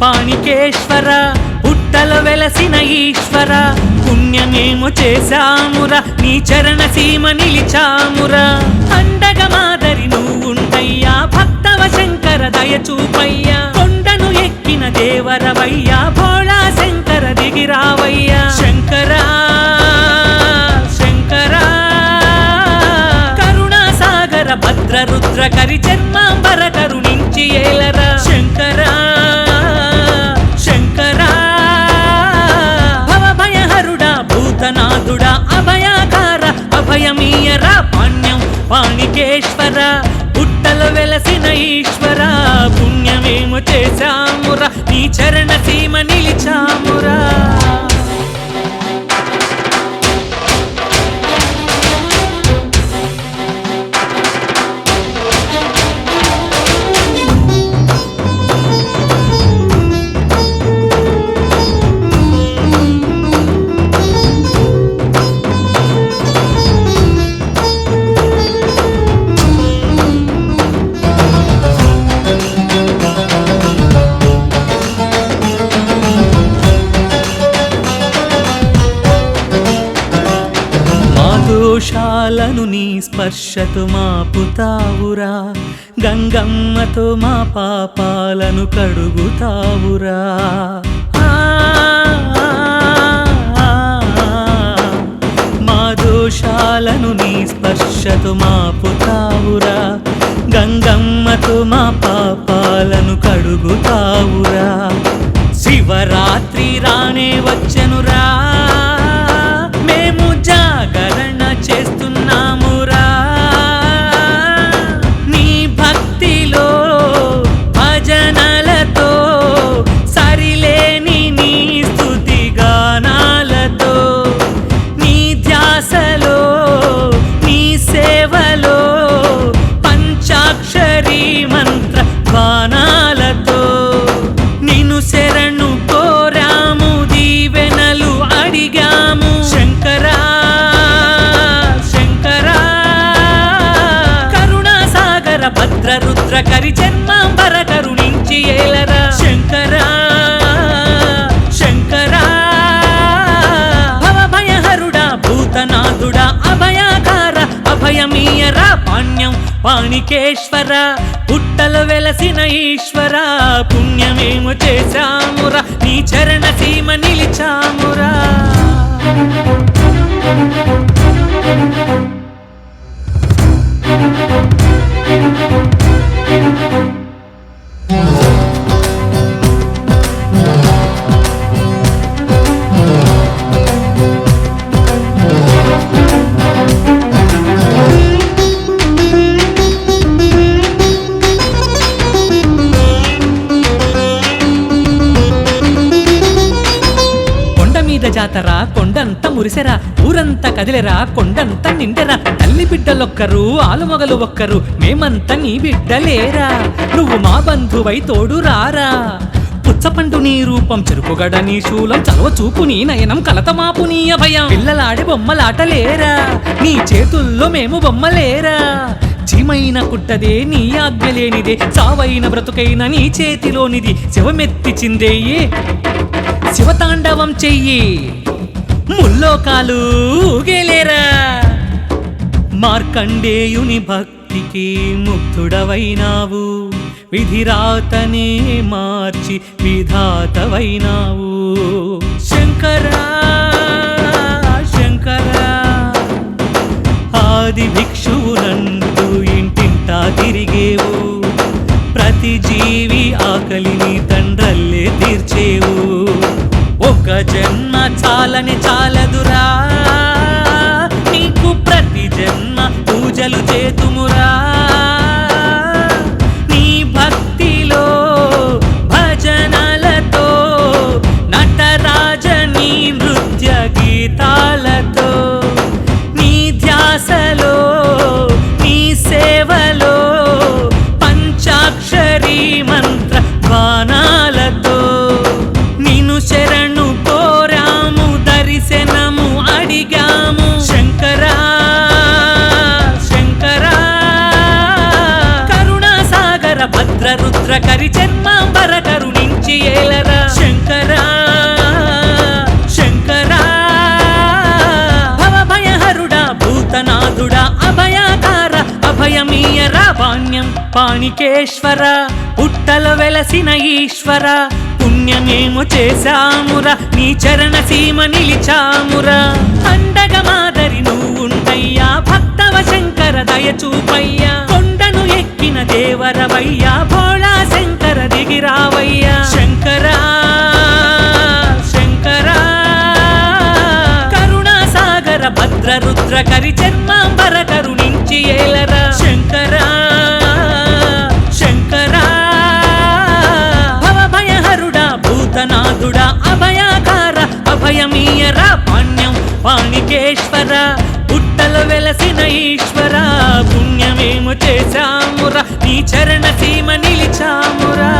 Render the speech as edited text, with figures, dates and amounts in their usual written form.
పాణికేశ్వర పుట్టల వెలసిన ఈశ్వర పుణ్యమేమో చేశామురా నీ చరణ సీమ నిలిచామురా అండగ మాదరి నువ్వుండయ్యా భక్తవ శంకర దయ చూపయ్యా కొండను ఎక్కిన దేవరవయ్యా భోళా శంకర దిగిరావయ్యా శంకరా శంకరా కరుణాసాగర భద్ర రుద్ర కరి జన్మాంబర కరుణించి ఏలరా శంకరా శంకరా భవభయహరుడా భూతనాథుడా అభయాకార అభయమీయరా పాణ్యం పాణికేశ్వర పుట్టల వెలసిన ఈశ్వర పుణ్యమేమో చేశామురా నీ చరణ సీమ నిలిచామురా దోషాలను నీ స్పర్శతో మాపుతావురా గంగమ్మతో మా పాపాలను కడుగుతావురా మా దోషాలను నీ స్పర్శతో మాపుతావురా గంగమ్మతో మా పాపాలను కడుగుతావురా శివరాత్రి రానే వచ్చెనురా మేము జాగరణ చేస్తున్నామురా నీ భక్తిలో భజనలతో సరిలేని నీ స్తుతి గానాలతో నీ ధ్యాసలో నీ సేవలో పంచాక్షరీ మంత్ర బాణాలతో నిన్ను శరణు కోరాము దీవెనలు అడిగాము శంకరా శంకరా కరుణాసాగర భద్ర రుద్ర కరి జన్మాంబర కరుణించి ఏలరా శంకరా శంకరా భవభయహరుడా భూతనాథుడా అభయాకార అభయమీయరా పాణ్యం పాణికేశ్వర పుట్టల వెలసిన ఈశ్వర పుణ్యమేమో చేశామురా నీ చరణ సీమ నిలిచామురా జాతర కొండంత మురిసెరా ఊరంతా కదిలెరా కొండంత నిండెరా తల్లి బిడ్డలొక్కరు ఆలుమగలు ఒక్కరు మేమంతా నీ బిడ్డలేరా నువ్వు మా బంధువై తోడు రారా పుచ్చపండు నీ రూపం చెరుకుగడ నీ శూలం చలవ చూపు నీ నయనం కలతమాపు నీ అభయం పిల్లలాడి బొమ్మలాటలేరా నీ చేతుల్లో మేము బొమ్మలేరా చీమైన కుట్టదే నీ ఆజ్ఞలేనిదే చావైన బ్రతుకైన నీ చేతిలోనిది శివమెత్తి చిందేయే శివతాండవం చెయ్యి ముల్లోకాలు ఊగేలేరా మార్కండేయుని భక్తికి ముగ్ధుడవైనావు విధిరాతనే మార్చి విధాతవైనావు శంకరా శంకరా ఆది భిక్షువునంటూ ఇంటింటా తిరిగేవు ప్రతి జీవి ఆకలిని తండ్రల్లే తీర్చేవు ఒక జన్మ చాలని చాలదురా నీకు ప్రతి జన్మ పూజలు చేతుమురా నీ భక్తిలో భజనలతో నటరాజ నీ నృత్య గీతాలతో నీ ధ్యాసలో నీ సేవలో పంచాక్షరీ మంత్ర బాణాలతో నిన్ను శరణు కోరాము దర్శనము అడిగాము శంకరా శంకరా కరుణాసాగర భద్ర రుద్ర కరి జన్మాంబర కరుణించి ఏల అభయమీయరా పాణ్యం పాణికేశ్వర పుట్టలో వెలసిన ఈశ్వర పుణ్యమేమో చేశామురా నీ చరణ సీమ నిలిచామురా అండగా మాదరి నువ్వుండయ్యా భక్తవ శంకర దయ చూపయ్యా కొండను ఎక్కిన దేవరవయ్యా భోళా శంకర దిగిరావయ్యా శంకరా శంకరా కరుణాసాగర భద్ర రుద్ర కరి చర్మాంబర కరుణించి ఏలరా శంకరా శంకరా భవభయహరుడా భూతనాథుడా అభయాకార అభయమీయరా పాణ్యం పాణికేశ్వర పుట్టలో వెలసిన ఈశ్వర పుణ్యమేమో చేశామురా నీ చరణ సీమ నిలిచామురా